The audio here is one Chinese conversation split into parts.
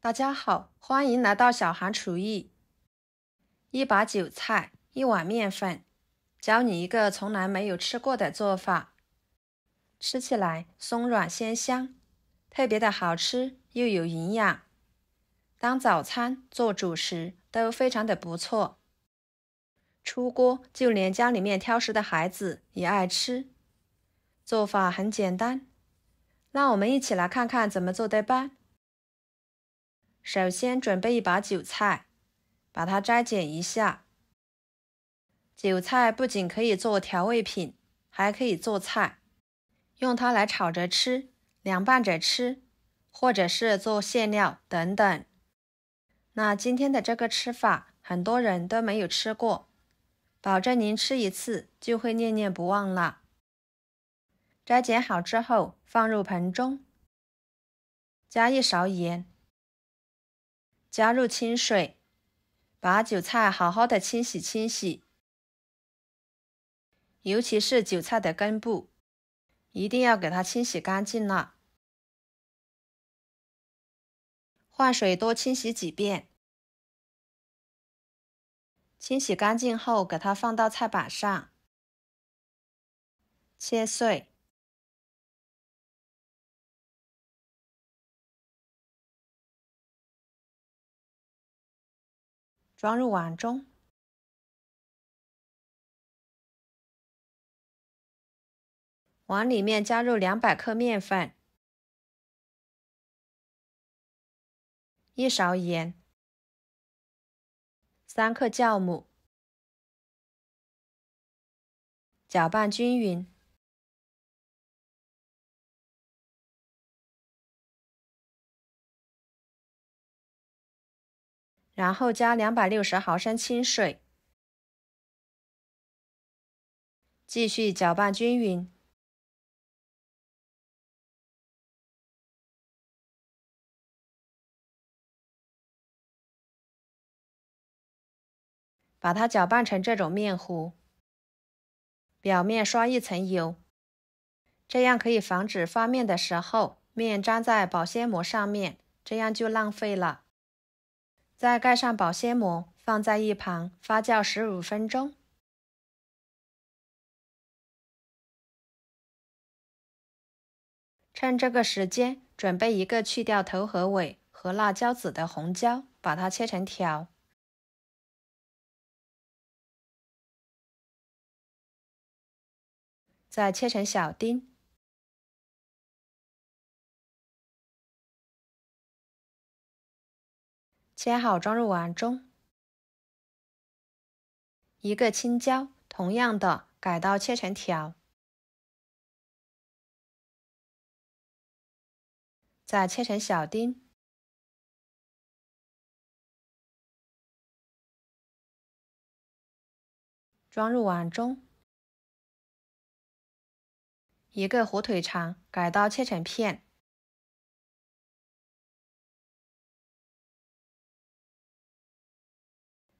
大家好，欢迎来到小韩厨艺。一把韭菜，一碗面粉，教你一个从来没有吃过的做法，吃起来松软鲜香，特别的好吃又有营养，当早餐做主食都非常的不错。出锅就连家里面挑食的孩子也爱吃。做法很简单，让我们一起来看看怎么做的吧。首先准备一把韭菜，把它摘剪一下。韭菜不仅可以做调味品，还可以做菜，用它来炒着吃，凉拌着吃，或者是做馅料等等。那今天的这个吃法，很多人都没有吃过，保证您吃一次就会念念不忘了。摘剪好之后，放入盆中，加一勺盐，加入清水，把韭菜好好的清洗，尤其是韭菜的根部，一定要给它清洗干净了。换水多清洗几遍。清洗干净后，给它放到菜板上，切碎，装入碗中。碗里面加入200克面粉，1勺盐，3克酵母，搅拌均匀。然后加260毫升清水，继续搅拌均匀。把它搅拌成这种面糊，表面刷一层油，这样可以防止发面的时候面粘在保鲜膜上面，这样就浪费了。再盖上保鲜膜，放在一旁发酵15分钟。趁这个时间，准备一个去掉头和尾和辣椒籽的红椒，把它切成条。再切成小丁。切好装入碗中。一个青椒，同样的改刀切成条。再切成小丁。装入碗中。一个火腿肠，改刀切成片。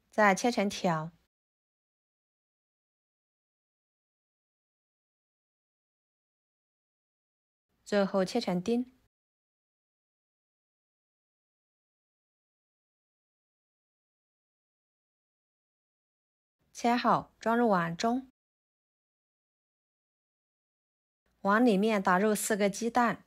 再切成条。最后切成丁。切好装入碗中。碗里面打入4个鸡蛋，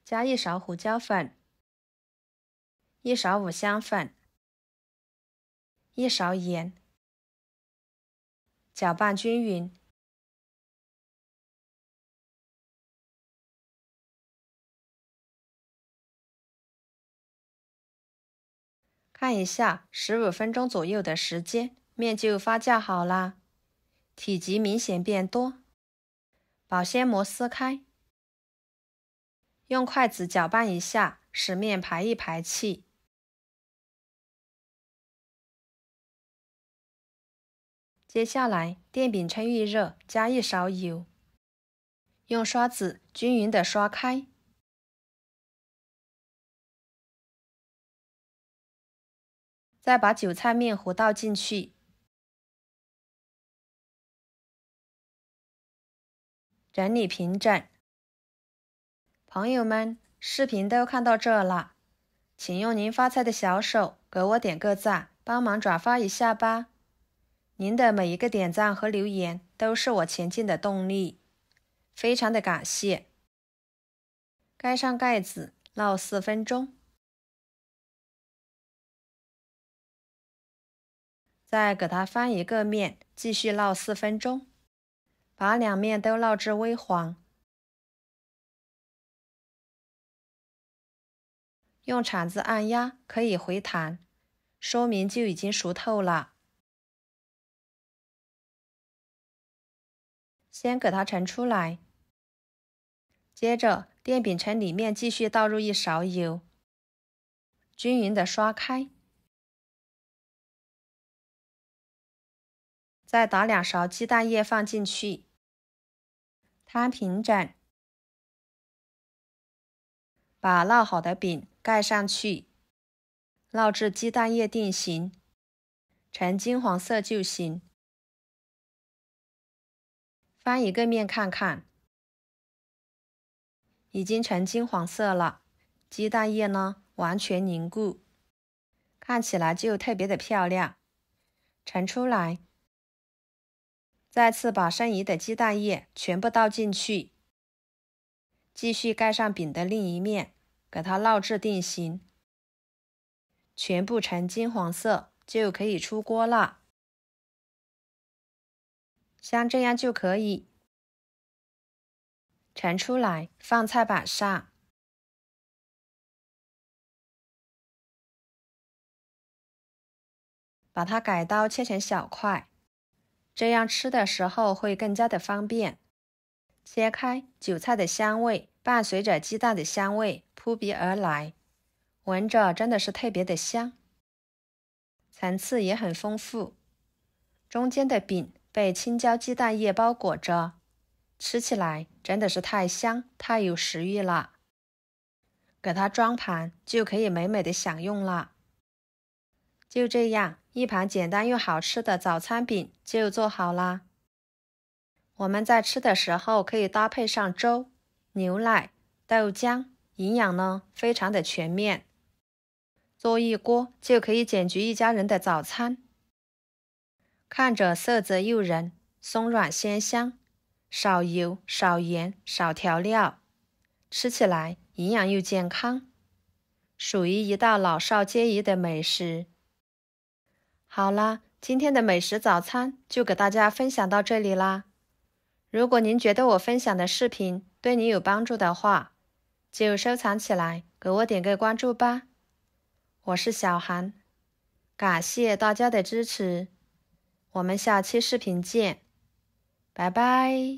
加1勺胡椒粉，1勺五香粉，1勺盐，搅拌均匀。看一下15分钟左右的时间，面就发酵好啦，体积明显变多。保鲜膜撕开，用筷子搅拌一下，使面排一排气。接下来电饼趁预热，加1勺油，用刷子均匀的刷开。再把韭菜面糊倒进去，整理平整。朋友们，视频都看到这了，请用您发财的小手给我点个赞，帮忙转发一下吧。您的每一个点赞和留言都是我前进的动力，非常的感谢。盖上盖子，烙4分钟。再给它翻一个面，继续烙4分钟，把两面都烙至微黄。用铲子按压可以回弹，说明就已经熟透了。先给它盛出来，接着电饼铛里面继续倒入1勺油，均匀的刷开，再打2勺鸡蛋液放进去，摊平整，把烙好的饼盖上去，烙至鸡蛋液定型，呈金黄色就行。翻一个面看看，已经呈金黄色了，鸡蛋液呢完全凝固，看起来就特别的漂亮。盛出来，再次把剩余的鸡蛋液全部倒进去，继续盖上饼的另一面，给它烙至定型，全部呈金黄色就可以出锅了。像这样就可以。盛出来，放菜板上。把它改刀切成小块，这样吃的时候会更加的方便。切开，韭菜的香味伴随着鸡蛋的香味扑鼻而来，闻着真的是特别的香，层次也很丰富。中间的饼被青椒鸡蛋液包裹着，吃起来真的是太香，太有食欲了。给它装盘就可以美美的享用了。就这样，一盘简单又好吃的早餐饼就做好啦。我们在吃的时候可以搭配上粥、牛奶、豆浆，营养呢非常的全面。做一锅就可以解决一家人的早餐。看着色泽诱人，松软鲜香，少油、少盐、少调料，吃起来营养又健康，属于一道老少皆宜的美食。好啦，今天的美食早餐就给大家分享到这里啦。如果您觉得我分享的视频对你有帮助的话，就收藏起来，给我点个关注吧。我是小韩，感谢大家的支持，我们下期视频见，拜拜。